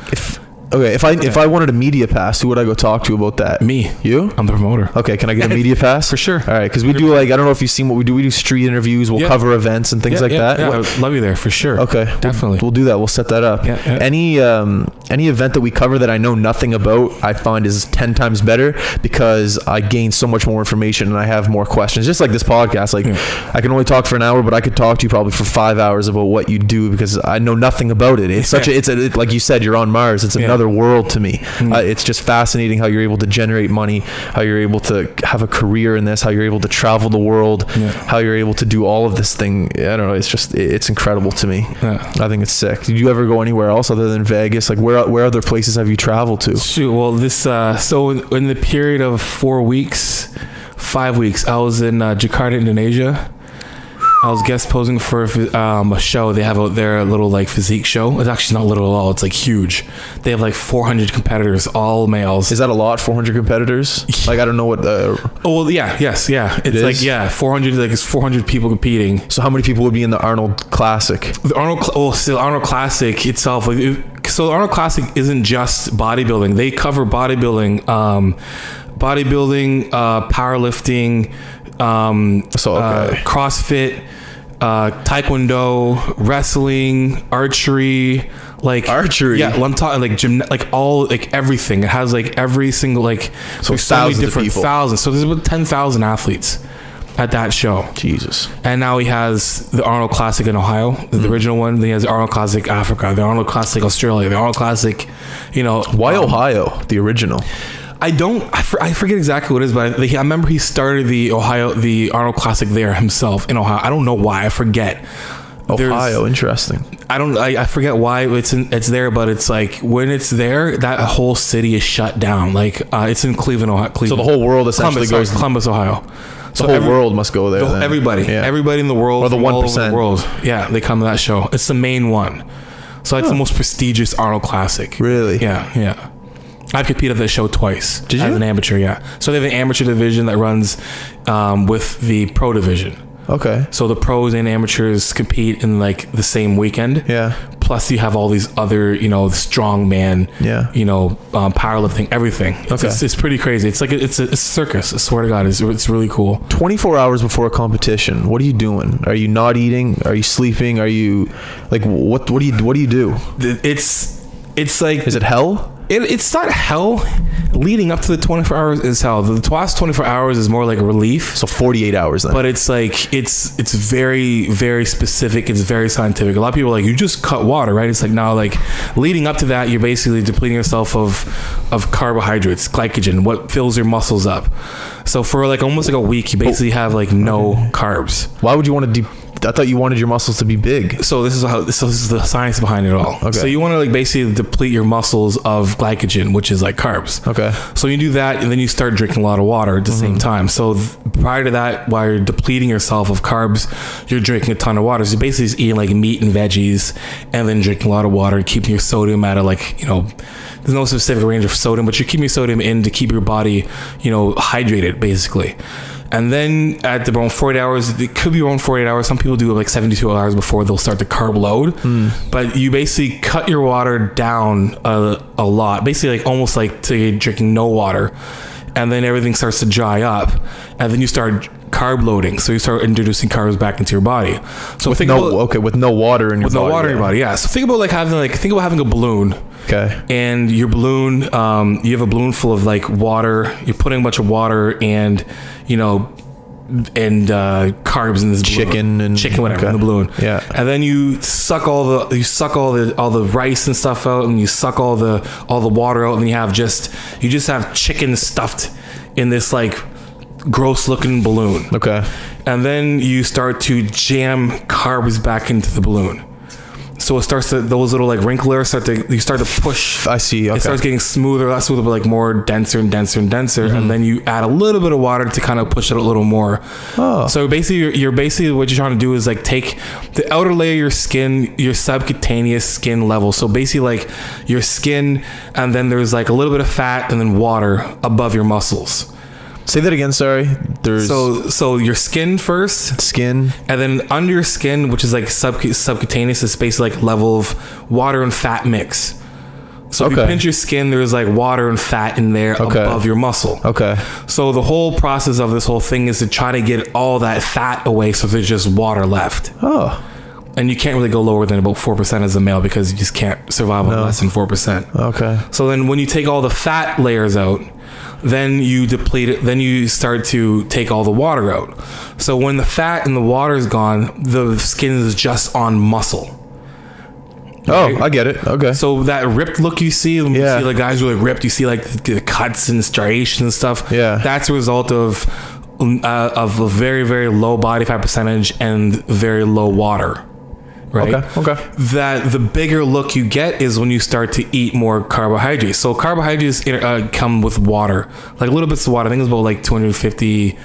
If I wanted a media pass, who would I go talk to about that? Me. You? I'm the promoter. Okay, can I get a media pass? For sure. All right, because we do I don't know if you've seen what we do. We do street interviews. We'll cover events and things like that. Yeah, I would love you there for sure. Okay, definitely. We'll do that. We'll set that up. Yeah. Any event that we cover that I know nothing about, I find is 10 times better because I gain so much more information and I have more questions. Just like this podcast, I can only talk for an hour, but I could talk to you probably for 5 hours about what you do because I know nothing about it. It's like you said, you're on Mars. It's another world to me. It's just fascinating how you're able to generate money, how you're able to have a career in this, how you're able to travel the world, how you're able to do all of this thing. I don't know. It's incredible to me. Yeah. I think it's sick. Did you ever go anywhere else other than Vegas? Like where other places have you traveled to? Shoot, well, so in the period of 5 weeks, I was in Jakarta, Indonesia. I was guest posing for a show. They have their little like physique show. It's actually not little at all. It's like huge. They have like 400 competitors, all males. Is that a lot? 400 competitors? Like I don't know what. Oh well, yeah, yes, yeah. It's like 400. Like it's 400 people competing. So how many people would be in the Arnold Classic? The Arnold Classic itself. So the Arnold Classic isn't just bodybuilding. They cover bodybuilding, powerlifting, CrossFit, Taekwondo, wrestling, archery, yeah. Well, I'm talking like everything. It has like every single So there's so many different thousands. So there's about 10,000 athletes at that show. Jesus. And now he has the Arnold Classic in Ohio, the original one. Then he has the Arnold Classic Africa, the Arnold Classic Australia, the Arnold Classic. Why Ohio? The original. I forget exactly what it is, but I remember he started the Arnold Classic there himself in Ohio. I don't know why. I forget. Ohio, interesting. I forget why it's there, but it's like when it's there, that whole city is shut down. Like it's in Cleveland, Ohio. So the whole world essentially goes Columbus, Ohio. So the whole world must go there. Everybody in the world, or the 1%. The world, yeah, they come to that show. It's the main one, so it's the most prestigious Arnold Classic. Really? Yeah. I've competed at this show twice. Did you? As an amateur, yeah. So they have an amateur division that runs with the pro division. Okay. So the pros and amateurs compete in like the same weekend. Yeah. Plus you have all these other, strongman, powerlifting, everything. It's pretty crazy. It's like it's a circus. I swear to God, it's really cool. 24 hours before a competition, what are you doing? Are you not eating? Are you sleeping? Are you like what do you do? It's like, is it hell? It's not hell. Leading up to the 24 hours is hell. The last 24 hours is more like a relief. So 48 hours then. But it's like it's very, very specific. It's very scientific. A lot of people are like, you just cut water, right? It's like, no, like leading up to that, you're basically depleting yourself of carbohydrates, glycogen, what fills your muscles up. So for like almost like a week, you basically have like no carbs. Why would you want to I thought you wanted your muscles to be big. So this is the science behind it all. Okay. So you want to like basically deplete your muscles of glycogen, which is like carbs. Okay. So you do that, and then you start drinking a lot of water at the same time. So prior to that, while you're depleting yourself of carbs, you're drinking a ton of water. So you're basically just eating like meat and veggies, and then drinking a lot of water, keeping your sodium at a there's no specific range of sodium, but you're keeping your sodium in to keep your body, hydrated basically. And then at around 48 hours, it could be around 48 hours. Some people do like 72 hours before they'll start the carb load. But you basically cut your water down a lot, basically like almost like to you're drinking no water. And then everything starts to dry up. And then you start carb loading. So you start introducing carbs back into your body. So with no water in your body. With no water in your body, yeah. So think about having a balloon. Okay. And your balloon, you have a balloon full of like water. You're putting a bunch of water and carbs in this balloon. Chicken, whatever, in the balloon. Yeah. And then you suck all the rice and stuff out, and you suck all the water out, and you just have chicken stuffed in this like gross looking balloon. Okay. And then you start to jam carbs back into the balloon. So it starts to, those little like wrinklers you start to push. I see. Okay. It starts getting smoother, but like more denser and denser and denser. And then you add a little bit of water to kind of push it a little more. Oh. So basically you're what you're trying to do is like take the outer layer of your skin, your subcutaneous skin level. So basically like your skin, and then there's like a little bit of fat and then water above your muscles. Say that again, sorry. So your skin first. And then under your skin, which is like subcutaneous, is basically like level of water and fat mix. So if you pinch your skin, there's like water and fat in there above your muscle. Okay. So the whole process of this whole thing is to try to get all that fat away so there's just water left. Oh. And you can't really go lower than about 4% as a male because you just can't survive on less than 4%. Okay. So then when you take all the fat layers out, then you deplete it, then you start to take all the water out. So when the fat and the water is gone, the skin is just on muscle. Right? Oh, I get it. Okay. So that ripped look you see, when you see like guys who are ripped, you see like the cuts and striations and stuff. Yeah. That's a result of a very, very low body fat percentage and very low water. Right. Okay. That the bigger look you get is when you start to eat more carbohydrates. So carbohydrates come with water, like little bits of water. I think it's about like 250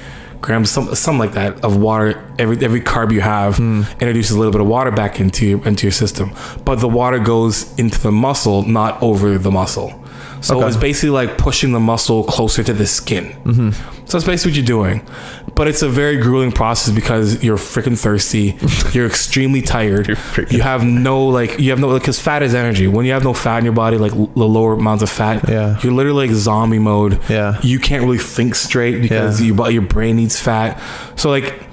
grams, something like that, of water. Every carb you have introduces a little bit of water back into your system, but the water goes into the muscle, not over the muscle. So it's basically like pushing the muscle closer to the skin. So that's basically what you're doing. But it's a very grueling process because you're freaking thirsty. You're extremely tired. You have no, because fat is energy. When you have no fat in your body, like the lower amounts of fat, you're literally like zombie mode. Yeah. You can't really think straight because your brain needs fat. So like,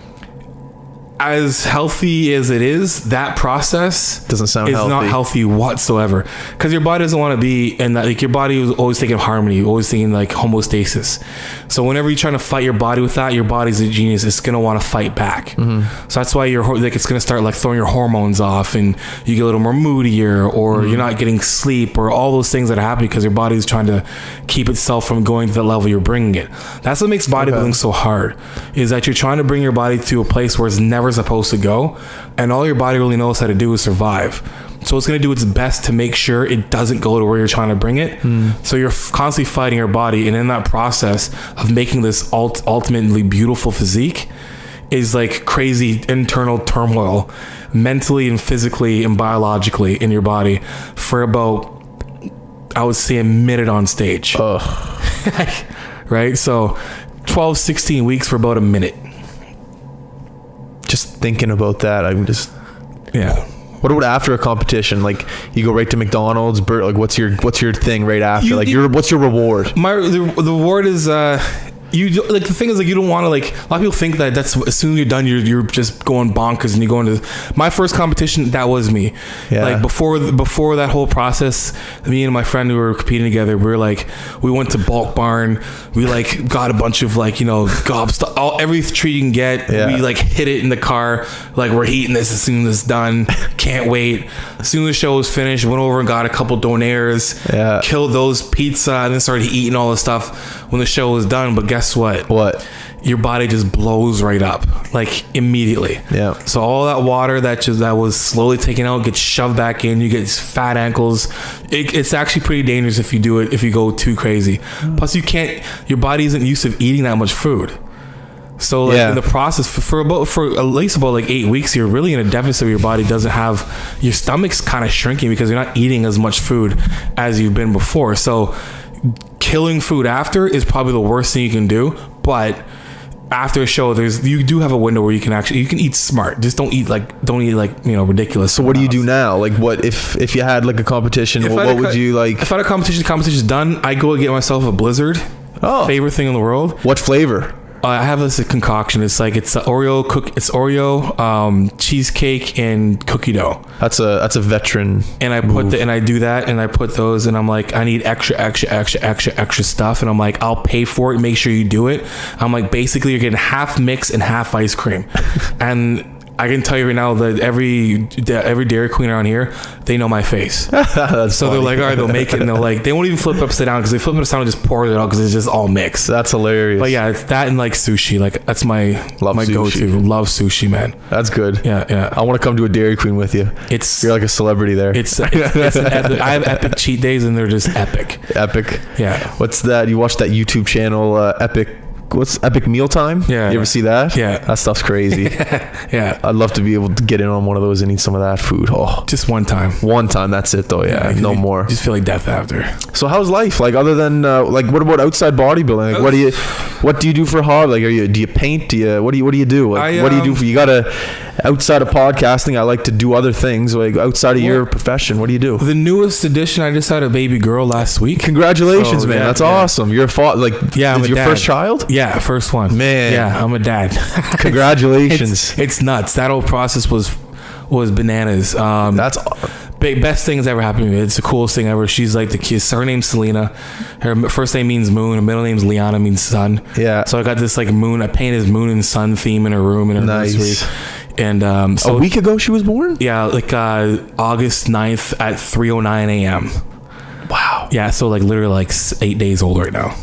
as healthy as it is, that process doesn't sound is healthy. not healthy whatsoever, because your body doesn't want to be in that. Like, your body is always thinking harmony, always thinking like homeostasis. So whenever you're trying to fight your body with that, your body's a genius. It's gonna want to fight back. So that's why you're like, it's gonna start like throwing your hormones off, and you get a little more moodier, or you're not getting sleep, or all those things that are happening because your body's trying to keep itself from going to the level you're bringing it. That's what makes bodybuilding so hard, is that you're trying to bring your body to a place where it's never supposed to go, and all your body really knows how to do is survive. So it's going to do its best to make sure it doesn't go to where you're trying to bring it. So you're constantly fighting your body, and in that process of making this ultimately beautiful physique is like crazy internal turmoil, mentally and physically and biologically, in your body for about, I would say, a minute on stage. Right? So 12, 16 weeks for about a minute. Just thinking about that, I'm just... What about after a competition? Like, you go right to McDonald's, like, what's your thing right after? What's your reward? The reward is you, like, the thing is, like, you don't want to, like, a lot of people think that that's, as soon as you're done, you're just going bonkers, and you go into my first competition. That was me. Like, before that whole process, me and my friend who were competing together, we went to Bulk Barn. We like got a bunch of, like, gob stuff, every treat you can get. We like hit it in the car, like, we're eating this as soon as it's done. Can't wait. As soon as the show was finished, went over and got a couple donaires, killed those pizza, and then started eating all the stuff when the show was done. But guess what? Your body just blows right up, like, immediately. So all that water that was slowly taken out gets shoved back in. You get fat ankles. It's actually pretty dangerous if you go too crazy. Plus, your body isn't used to eating that much food. So, like, in the process, for at least about like 8 weeks, you're really in a deficit. Your body doesn't have, your stomach's kind of shrinking because you're not eating as much food as you've been before. So killing food after is probably the worst thing you can do. But after a show, you do have a window where you can eat smart. Just don't eat ridiculous. So what do you do now? Like, what if you had like a competition? What would you like? If I had a competition's done, I go get myself a Blizzard. Favorite thing in the world. What flavor? I have this concoction. It's Oreo cheesecake and cookie dough. That's a veteran. And I do that, and I put those, and I'm like, I need extra stuff, and I'm like, I'll pay for it. Make sure you do it. I'm like, basically, you're getting half mix and half ice cream, and I can tell you right now that every Dairy Queen around here, they know my face. So they're like, all right, they'll make it, and they're like, they won't even flip it upside down, because they flip it upside down and just pour it out, because it's just all mixed. That's hilarious. But yeah, it's that and like sushi. Like, that's my go-to. Love sushi, man. That's good. Yeah. I want to come to a Dairy Queen with you. You're like a celebrity there. It's I have epic cheat days, and they're just epic. Epic. Yeah. What's that? You watch that YouTube channel, What's Epic Mealtime? Yeah. You ever see that? Yeah. That stuff's crazy. Yeah. I'd love to be able to get in on one of those and eat some of that food. Oh, just one time. One time. That's it, though. Yeah. No more. Just feel like death after. So how's life? Like, other than what about outside bodybuilding? Like, what do you do for a hobby? Like, do you paint? What do you do? Like, what do you do? You gotta, outside of podcasting, I like to do other things. Like, outside of your profession, what do you do? The newest edition, I just had a baby girl last week. Congratulations, man. That's awesome. You're I'm your first child? Yeah, first one. Man. Yeah, I'm a dad. Congratulations. It's nuts. That whole process was bananas. That's best thing that's ever happened to me. It's the coolest thing ever. She's like the kid. Her name's Selena. Her first name means moon. Her middle name's Liana, means sun. Yeah. So I got this like moon. I painted moon and sun theme in her room, in her nursery. And so a week ago she was born? Yeah, like August 9th at 3:09 a.m. Wow. Yeah, so like literally like 8 days old right now.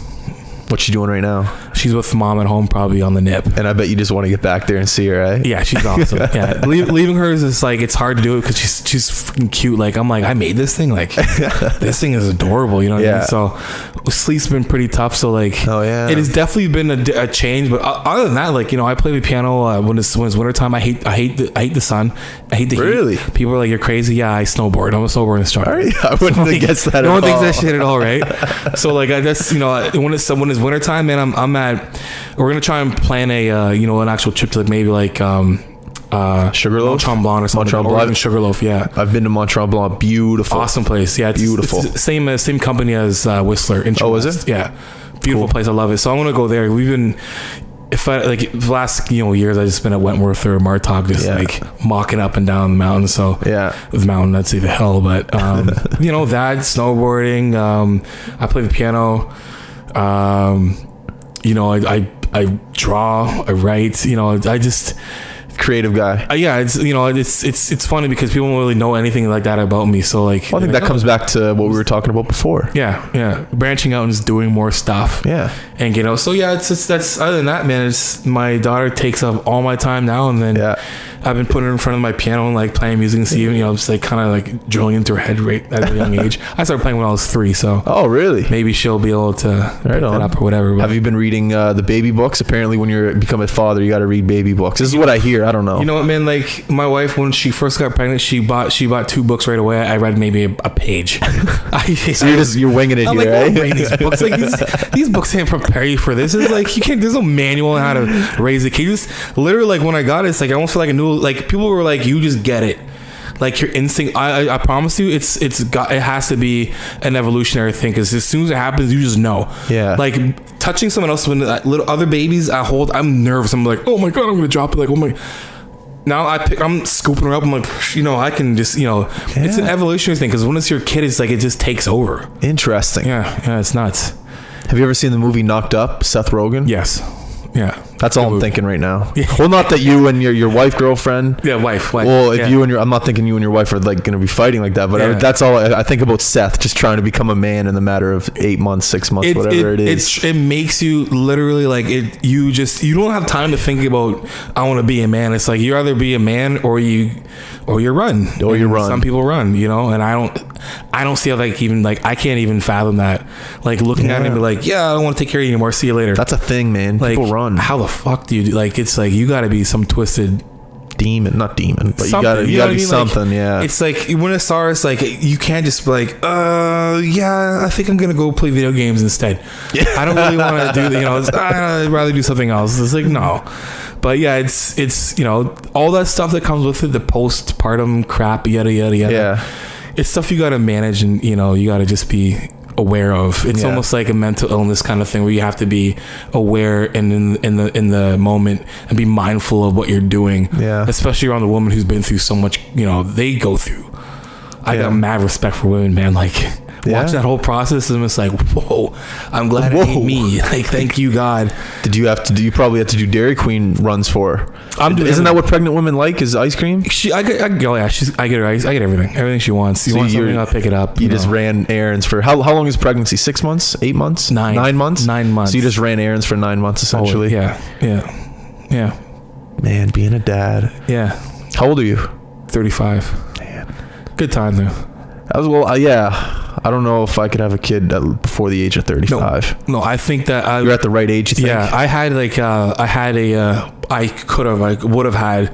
What's she doing right now? she's with mom at home, probably on the nip. And I bet you just want to get back there and see her, eh? Yeah, she's awesome. Yeah, leaving her is just like, it's hard to do it because she's freaking cute. Like, I'm like, I made this thing. Like, this thing is adorable. You know what I mean? So sleep's been pretty tough. So like, it has definitely been a change. But other than that, like, you know, I play the piano when it's wintertime. I hate the sun. I hate the heat. People are like, you're crazy. Yeah, I snowboard. I'm a snowboard instructor. I wouldn't have guessed that at all. No one thinks that shit at all, right? So like, I just, you know, when it's wintertime, man, we're gonna try and plan a you know, an actual trip to like maybe like Sugarloaf, Mont Tremblant or something, or even Sugarloaf. Yeah, I've been to Mont Tremblant. Beautiful, awesome place. Yeah, it's beautiful. It's same company as Whistler. Is it? Yeah, beautiful place. I love it. So I'm gonna go there. We've been. If I like the last years, I just been at Wentworth or Martok, just like mocking up and down the mountain. So with mountain, I'd say the hell, but you know, that snowboarding. I play the piano. You know, I draw, I write. You know, I just creative guy. It's, you know, it's funny because people don't really know anything like that about me. So like, I think that comes back to what we were talking about before. Yeah, branching out and just doing more stuff. Yeah, and you know, so that's other than that, man. It's my daughter takes up all my time now, and then I've been putting her in front of my piano and like playing music and seeing, you know, just like kind of like drilling into her head right at a young age. I started playing when I was 3, so really? Maybe she'll be able to pick that up or whatever. But have you been reading the baby books? Apparently, when you become a father, you got to read baby books. This is what I hear. I don't know. You know what, man? Like my wife, when she first got pregnant, she bought 2 books right away. I read maybe a page. You're winging it. I'm here, like, reading these books. Like these books can't prepare you for this. It's like, you can't. There's no manual on how to raise a kid. You just literally, like, when I got it, it's like I almost feel like a new, like, people were like, you just get it. Like your instinct, I promise you, it has to be an evolutionary thing, because as soon as it happens, you just know. Yeah. Like touching someone else, when little other babies I hold, I'm nervous. I'm like, oh my god, I'm gonna drop it. Like, oh my. Now I'm scooping her up. I'm like, you know, I can just, you know, it's an evolutionary thing, because when it's your kid, it's like it just takes over. Interesting. Yeah, it's nuts. Have you ever seen the movie Knocked Up? Seth Rogen. Yes. Yeah, that's all I'm thinking right now. Well, not that you and your wife, girlfriend. Yeah, wife. Well, if you and I'm not thinking you and your wife are like going to be fighting like that, but that's all I think about. Seth just trying to become a man in the matter of 8 months, 6 months, whatever it is. It makes you literally like it. You don't have time to think about, I want to be a man. It's like you either be a man or you run. Or you run. Some people run, you know, and I don't see how, like, even like I can't even fathom that. Like looking at it and be like, yeah, I don't want to take care of you anymore. See you later. That's a thing, man. Like, people run. How the fuck do you do? Like, it's like you got to be some twisted not demon, but you gotta be something. Like, it's like when it starts, like you can't just be like, I think I'm gonna go play video games instead. I don't really want to do, you know, I'd rather do something else. It's like, no. But yeah, it's you know, all that stuff that comes with it, the postpartum crap, yada yada yada. Yeah, it's stuff you got to manage, and you know, you got to just be aware of. It's almost like a mental illness kind of thing, where you have to be aware and in the moment and be mindful of what you're doing. Yeah, especially around a woman who's been through so much. You know, they go through. I got mad respect for women, man. Like, watch that whole process, and it's like, whoa, I'm glad it ain't me. Like, thank you, God. You probably have to do Dairy Queen runs for her. Isn't that what pregnant women like, is ice cream? I get her ice. I get everything she wants. You want something, I'll pick it up. You just ran errands for how long is pregnancy? 6 months? 8 months? 9 months? 9 months. So you just ran errands for 9 months, essentially. Yeah. Man, being a dad. Yeah. How old are you? 35. Man, good time though. I don't know if I could have a kid before the age of 35. No, I think that you're at the right age. You think? Yeah, I would have had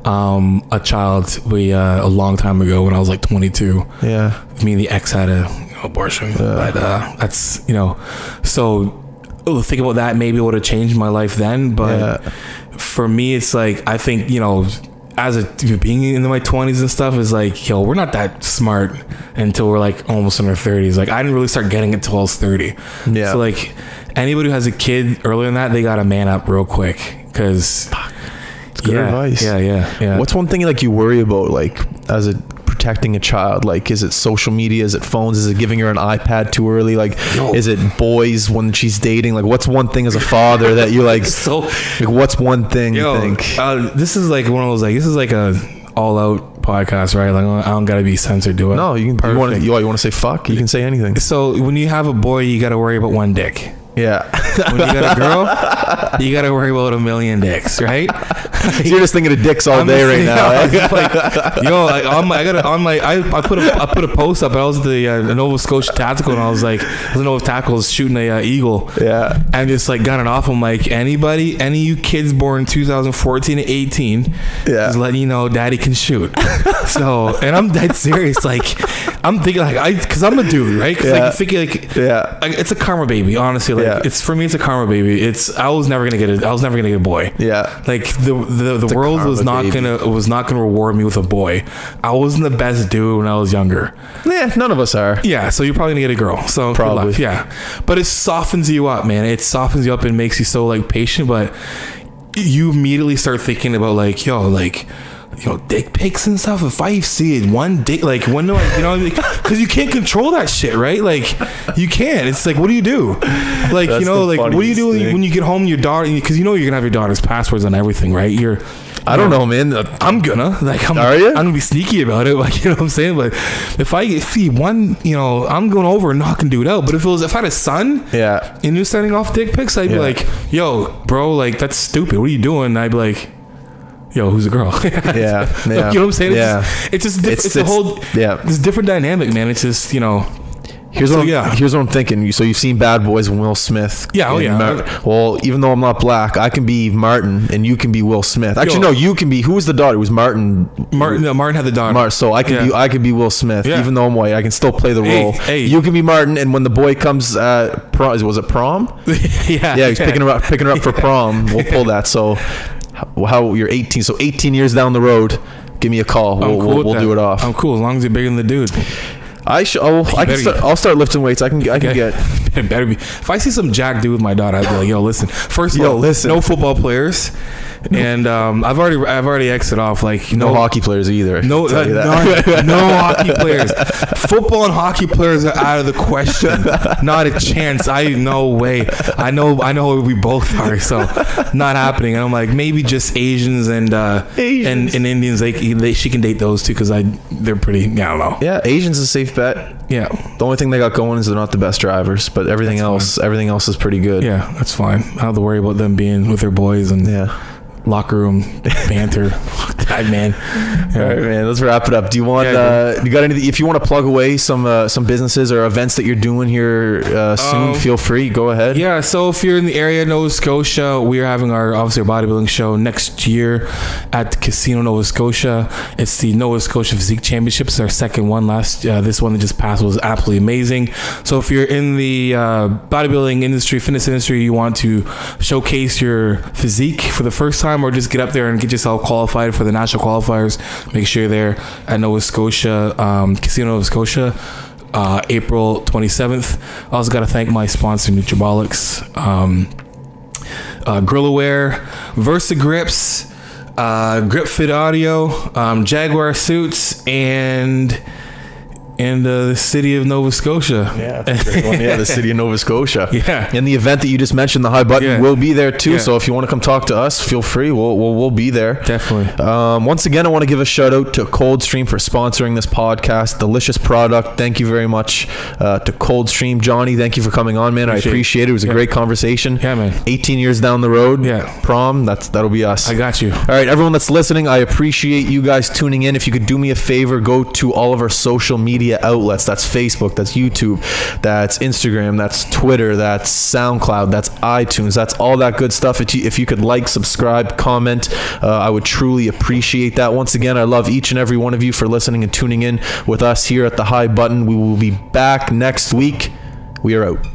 a child a long time ago when I was like 22. Yeah, me and the ex had a abortion, but that's, you know, so think about that. Maybe it would have changed my life then, but for me, it's like, I think, you know, as being in my 20s and stuff is like, yo, we're not that smart until we're like almost in our 30s. Like, I didn't really start getting it till I was 30. Yeah. So like, anybody who has a kid earlier than that, they got to man up real quick, because it's good advice. Yeah. What's one thing like you worry about, like, as a protecting a child? Like, is it social media? Is it phones? Is it giving her an iPad too early? Like, is it boys when she's dating? Like, what's one thing as a father that you like? Like, what's one thing you think? This is like one of those, like, this is like a all out podcast, right? Like, I don't gotta be censored, do it. No, you can. You want to say fuck? You can say anything. So when you have a boy, you got to worry about one dick. Yeah. When you got a girl, you got to worry about a million dicks, right? So you're just thinking of dicks all day right now. I put a post up. I was at the Nova Scotia Tactical, and I was like, the Nova Tackles shooting a eagle. Yeah. And just like got it off. I'm like, any of you kids born 2014 to 18, just letting you know, daddy can shoot. So, and I'm dead serious. Like, I'm thinking because I'm a dude, right? Because like, thinking like, it's a karma baby. Honestly, like it's for me, it's a karma baby. I was never gonna get a boy. Yeah. Like the world was not gonna reward me with a boy. I wasn't the best dude when I was younger. Yeah, none of us are. Yeah, so you're probably gonna get a girl. So probably. Good luck. Yeah, but it softens you up, man. It softens you up and makes you so like patient. But you immediately start thinking about like, dick pics and stuff. If I see it, one dick, like when do I, because you can't control that shit, right? Like you can't. It's like, what do you do? Like, like what do you do when you get home, your daughter, because you're gonna have your daughter's passwords on everything, right? I don't know, man. I'm gonna Are you? I'm gonna be sneaky about it, like, you know what I'm saying? But if I see one, I'm going over and knocking dude out. But if I had a son, and you're sending off dick pics, I'd be like, yo, bro, like that's stupid. What are you doing? And I'd be like, yo, who's the girl? Yeah. You know what I'm saying? It's just it's a whole this different dynamic, man. It's just Here's what I'm thinking. So you've seen Bad Boys and Will Smith. Yeah. Well, even though I'm not black, I can be Martin and you can be Will Smith. Actually, no, you can be. Who was the daughter? It was Martin. Martin had the daughter. So I can be Will Smith. Yeah. Even though I'm white, I can still play the role. Hey. You can be Martin, and when the boy comes, was it prom? Yeah, he's picking her up for prom. We'll pull that. So how you're 18? So 18 years down the road, give me a call. We'll do it off. I'm cool as long as you're bigger than the dude. I'll start lifting weights. I can get. It better be. If I see some jack dude with my daughter, I'd be like, yo, listen. First of all, no football players, and I've already exited off. Like no hockey players either. No hockey players. Football and hockey players are out of the question. Not a chance. No way. I know we both are. So not happening. And I'm like, maybe just Asians and Indians. She can date those two because they're pretty. I don't know. Yeah, Asians is a safe bet. Yeah. The only thing they got going is they're not the best drivers, but everything else is pretty good. Yeah, that's fine. I don't have to worry about them being with their boys and locker room banter. God, man. All right, man. Let's wrap it up. Do you want? You got anything? If you want to plug away some businesses or events that you're doing here soon, feel free. Go ahead. Yeah. So if you're in the area, Nova Scotia, we are having our bodybuilding show next year at the Casino Nova Scotia. It's the Nova Scotia Physique Championships. Our second one. This one that just passed was absolutely amazing. So if you're in the bodybuilding industry, fitness industry, you want to showcase your physique for the first time, or just get up there and get yourself qualified for the national qualifiers, make sure you're there at Nova Scotia, Casino Nova Scotia, April 27th. I also got to thank my sponsor, Nutribolics, Grillaware, Versa Grips, Grip Fit Audio, Jaguar Suits, and the city of Nova Scotia. Yeah, that's a great one. Yeah, the city of Nova Scotia. Yeah. And the event that you just mentioned, the High Button, will be there too. Yeah. So if you want to come talk to us, feel free. We'll be there. Definitely. Once again, I want to give a shout out to Coldstream for sponsoring this podcast. Delicious product. Thank you very much to Coldstream. Jonni, thank you for coming on, man. I appreciate it. It was a great conversation. Yeah, man. 18 years down the road. Yeah. Prom. That'll be us. I got you. All right, everyone that's listening, I appreciate you guys tuning in. If you could do me a favor, go to all of our social media outlets. That's Facebook, that's YouTube, that's Instagram, that's Twitter, that's SoundCloud, that's iTunes, that's all that good stuff. If you could like, subscribe, comment, I would truly appreciate that. Once again, I love each and every one of you for listening and tuning in with us here at The High Button. We will be back next week. We are out.